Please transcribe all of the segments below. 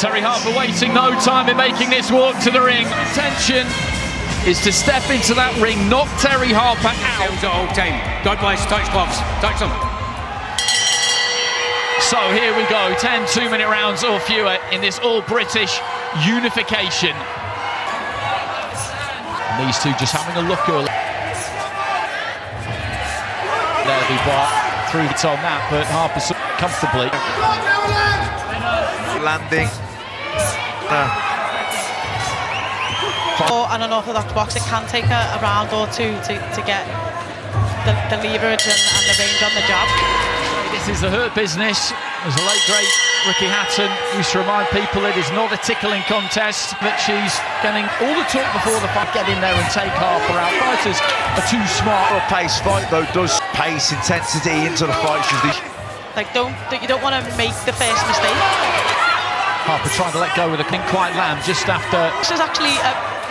Terri Harper wasting no time in making this walk to the ring. Intention is to step into that ring, knock Terri Harper out. The whole time. Dubois, touch gloves, touch them. So here we go, 10 2-minute rounds or fewer in this all-British unification. And these two just having a look early. There, Dubois through the on that, but Harper comfortably. Landing. An unorthodox box, it can take a round or two to get the leverage and the range on the jab. This is the Hurt Business. As the late great Ricky Hatton used to remind people, it is not a tickling contest, that she's getting all the talk before the fight, get in there and take Harper out. Fighters are too smart. A pace fight though does pace intensity into the fight. Like you don't want to make the first mistake. Harper trying to let go with a didn't quite land just after. This is actually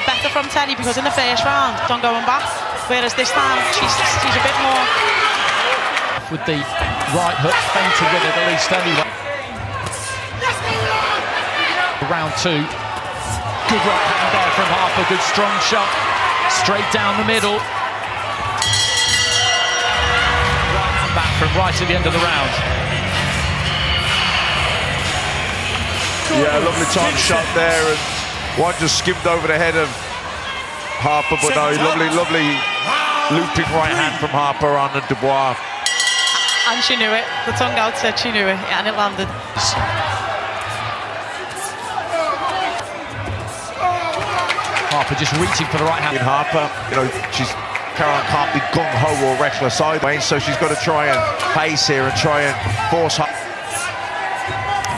better from Terri because in the first round, don't going back. Whereas this time she's a bit more. With the right hook, fainted with it at least anyway. Round two. Good right hand there from Harper, good strong shot. Straight down the middle. Right hand back from right at the end of the round. Yeah, lovely time shot there, and one just skimmed over the head of Harper, but no, lovely looping right hand from Harper on the Dubois. And she knew it. The tongue out said she knew it, and it landed. Harper just reaching for the right hand. In Harper, you know, Caroline can't be gung-ho or reckless sideways, so she's got to try and pace here and try and force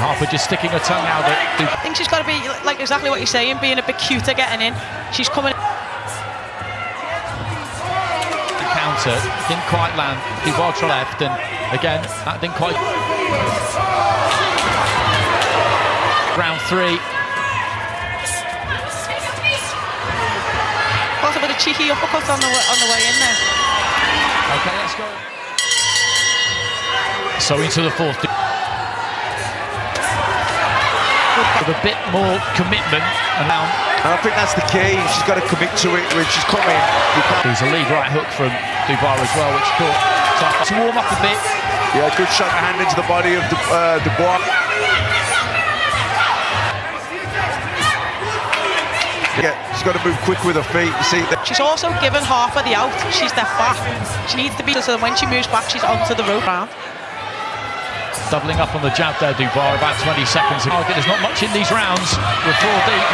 Harper just sticking her tongue out. I think she's got to be like exactly what you're saying, being a bit cuter getting in. She's coming. Counter didn't quite land. Dubois left, and again that didn't quite. Round three. Got a bit of cheeky uppercut on the way in there. Okay, let's go. So into the fourth. With a bit more commitment and now. And I think that's the key. She's got to commit to it when she's coming. There's a lead right hook from Dubois as well, which caught. So to warm up a bit. Yeah, good shot of hand into the body of Dubois. Yeah, she's got to move quick with her feet. You see that. She's also given Harper the out. She's stepped back. She needs to be so that when she moves back, she's onto the rope round. Doubling up on the jab there, Dubois, about 20 seconds. There's not much in these rounds. We're 4 deep.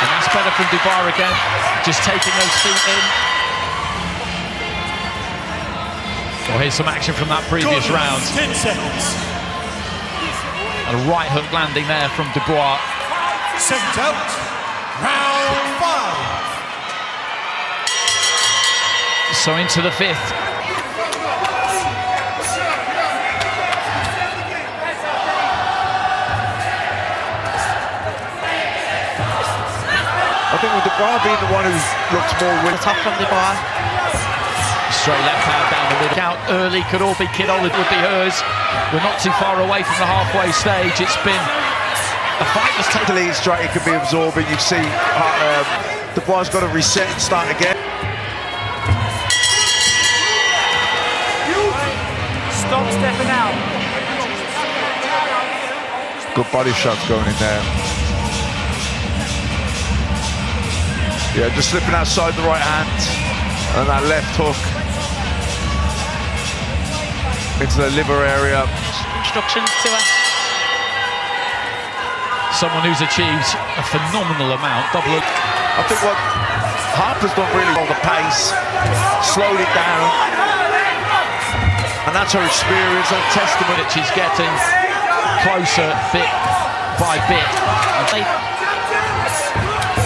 And that's better from Dubois again, just taking those feet in. Well, here's some action from that previous round. 10 seconds. And a right hook landing there from Dubois. Second out. Round 5. So into the fifth. I think with Dubois being the one who looks more with the top from Dubois. Straight left hand down the middle. Out early could all be Kidol, it would be hers. We're not too far away from the halfway stage. It's been a fight that's taken. lead strike, it could be absorbing. You see Dubois got to reset and start again. Stop stepping out. Good body shots going in there. Yeah, just slipping outside the right hand and that left hook into the liver area. Instructions to her. Someone who's achieved a phenomenal amount. Double. I think what Harper's done really well, the pace, slowed it down, and that's her experience, her testament. That she's getting closer bit by bit.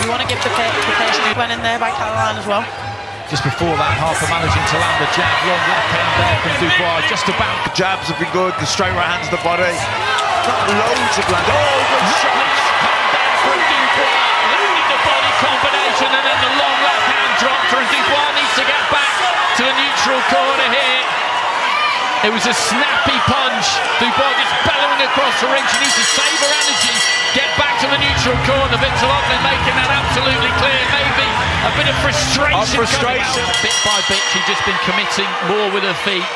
You want to give the person who went in there by Caroline as well. Just before that, Harper managing to land the jab, long left hand there from Dubois, just about. The jabs have been good, the straight right hands to the body. Not loads of land. Oh, good shot. From Dubois, landing the body combination, and then the long left hand drop from Dubois. Needs to get back to the neutral corner here. It was a snappy punch. Dubois just bellowing across the ring. She needs to save her energy, get back to the neutral corner. Victor Loughlin making that absolutely clear. Maybe a bit of frustration coming out. Bit by bit, she's just been committing more with her feet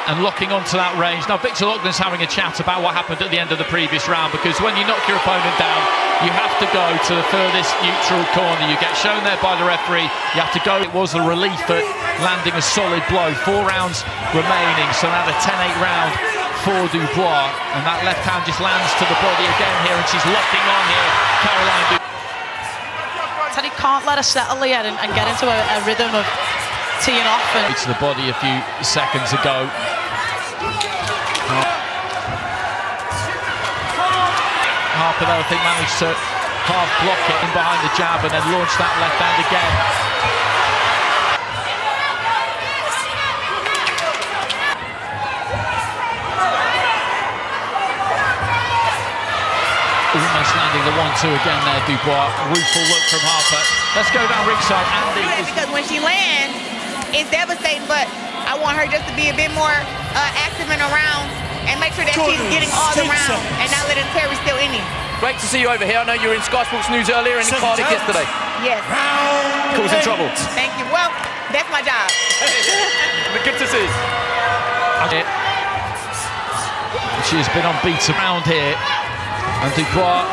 and locking onto that range. Now, Victor Loughlin's having a chat about what happened at the end of the previous round, because when you knock your opponent down, you have to go to the furthest neutral corner. You get shown there by the referee. You have to go. It was a relief at landing a solid blow. 4 rounds remaining, so now the 10-8 round for Dubois. And that left hand just lands to the body again here, and she's locking on here, Caroline Dubois. Terri can't let her settle yet and get into a rhythm of teeing off. And to the body a few seconds ago. Harper, though, I think managed to half block it in behind the jab and then launch that left hand again. Almost landing the 1-2 again there, Dubois. Rueful look from Harper. Let's go down ringside. Andy. Because when she lands, it's devastating, but I want her just to be a bit more active and around and make sure that she's getting all around and not letting Terri still in it. Great to see you over here. I know you were in Sky Sports News earlier and in Cardiff yesterday. Yes. Causing trouble. Thank you. Well, that's my job. Good to see. She has been on beats around here. And Dubois,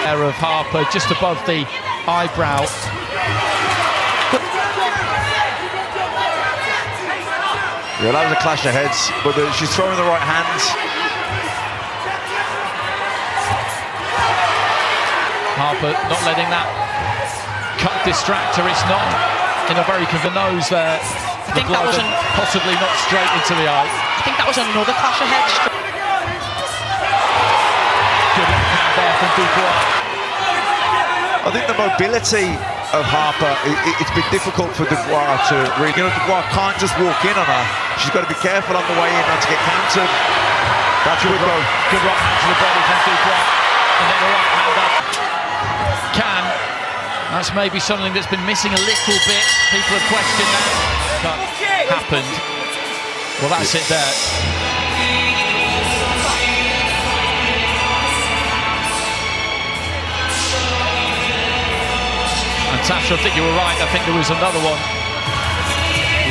air of Harper just above the eyebrow. Yeah, that was a clash of heads, but she's throwing the right hands. Harper not letting that cut distract her. It's not in a very the nose there. I think that was possibly not straight into the eye. I think that was another clash of heads. Good left hand there from Dubois. I think the mobility of Harper, it's been difficult for Dubois to read. You know, Dubois can't just walk in on her. She's got to be careful on the way in not to get countered. That's a good go. Good right hand to the body from Dubois. And then the right hand up. That's maybe something that's been missing a little bit. People have questioned that. But happened. Well, that's it there. And Tasha, I think you were right. I think there was another one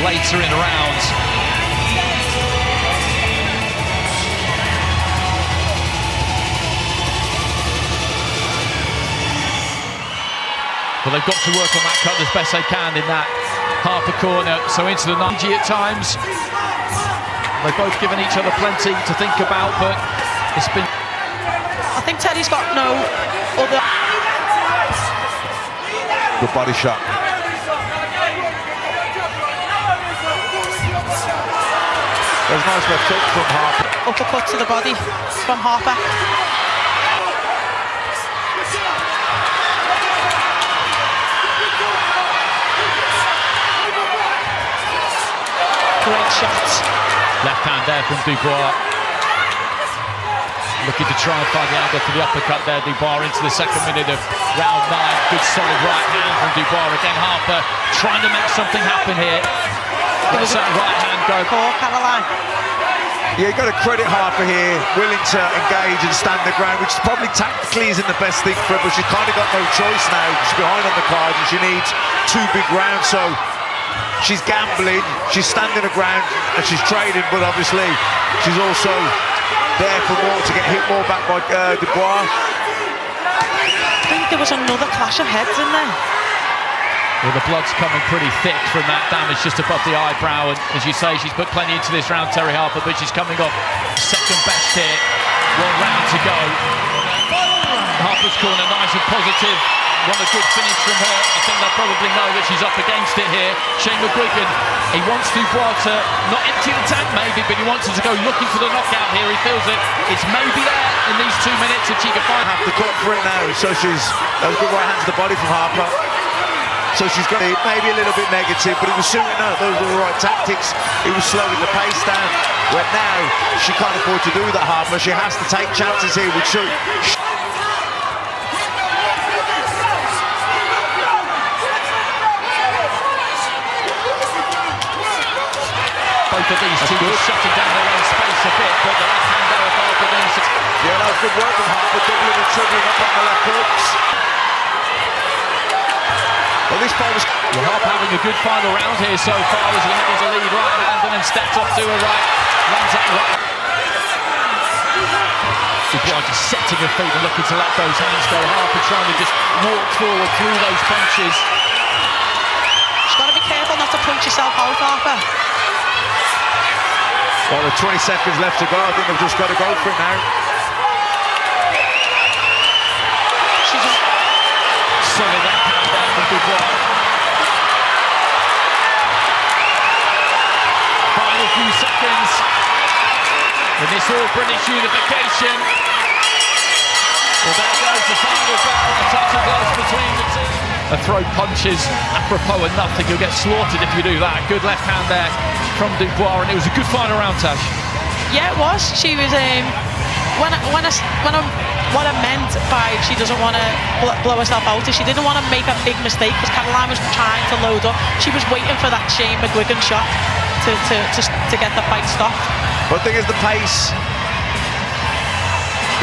later in the round. Well, they've got to work on that cut as best they can in that Harper corner. So into the 90 at times. They've both given each other plenty to think about, but it's been... I think Terry's got no other... Good body shot. There's a nice left hook from Harper. Uppercut to the body from Harper. Great shot. Left hand there from Dubois. Looking to try and find the angle for the uppercut there. Dubois into the second minute of round 9. Good solid right hand from Dubois. Again, Harper trying to make something happen here. Let's that right hand go. For Caroline. Yeah, you've got to credit Harper here, willing to engage and stand the ground, which probably tactically isn't the best thing for her, but she's kind of got no choice now. She's behind on the card and she needs 2 big rounds, so she's gambling, she's standing the ground and she's trading, but obviously she's also there for more, to get hit more back by Dubois. I think there was another clash of heads in there. Well, the blood's coming pretty thick from that damage just above the eyebrow, and as you say, she's put plenty into this round, Terri Harper, but she's coming off second best here. 1 round to go. Harper's corner, nice and positive. Want a good finish from her. I think they'll probably know that she's up against it here. Shane McGuigan, he wants Dubois to not empty the tank maybe, but he wants her to go looking for the knockout here. He feels that it's maybe there in these 2 minutes if she can find... Have to cut for it now, so that was a good right hand to the body from Harper. So she's got maybe a little bit negative, but it was suiting her. Those were the right tactics. It was slowing the pace down. Where now she can't afford to do that, Harper. She has to take chances here, which should... Both of these two are shutting down their own space a bit, but the left hand there of Harper then good work from Harper, doubling and tripling up on the left hooks. Well, this fight was... Well, Harper having a good final round here so far as he headed to lead right hand and then steps up to her right, lands that right. Dubois just setting her feet and looking to let those hands go. Harper trying to just walk forward through those punches. She's got to be careful not to punch yourself out, Harper. Well, with 20 seconds left to go, I think they've just got to go for it now. Solid that pound there from Dubois. Final few seconds in this all British unification. Well, there goes the final bell. A touch of gloves between the two. A throw punches apropos of nothing. You'll get slaughtered if you do that. Good left hand there from Dubois, and it was a good final round, Tash. Yeah, it was. She was what I meant by she doesn't want to blow herself out is she didn't want to make a big mistake because Caroline was trying to load up. She was waiting for that Shane McGuigan shot to get the fight stopped. But the thing is, the pace,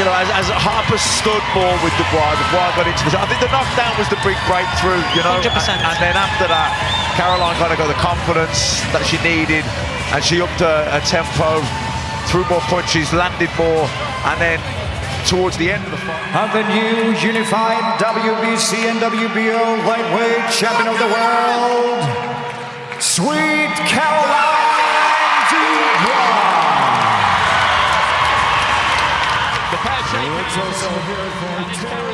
you know, as Harper stood more with Dubois got into this. I think the knockdown was the big breakthrough, you know. 100%. And then after that, Caroline kind of got the confidence that she needed, and she upped her tempo, threw more punches, landed more, and then towards the end of the fight. And the new unified WBC and WBO lightweight champion of the world, Sweet Caroline Dubois. The pair shaking. It's also here for Terri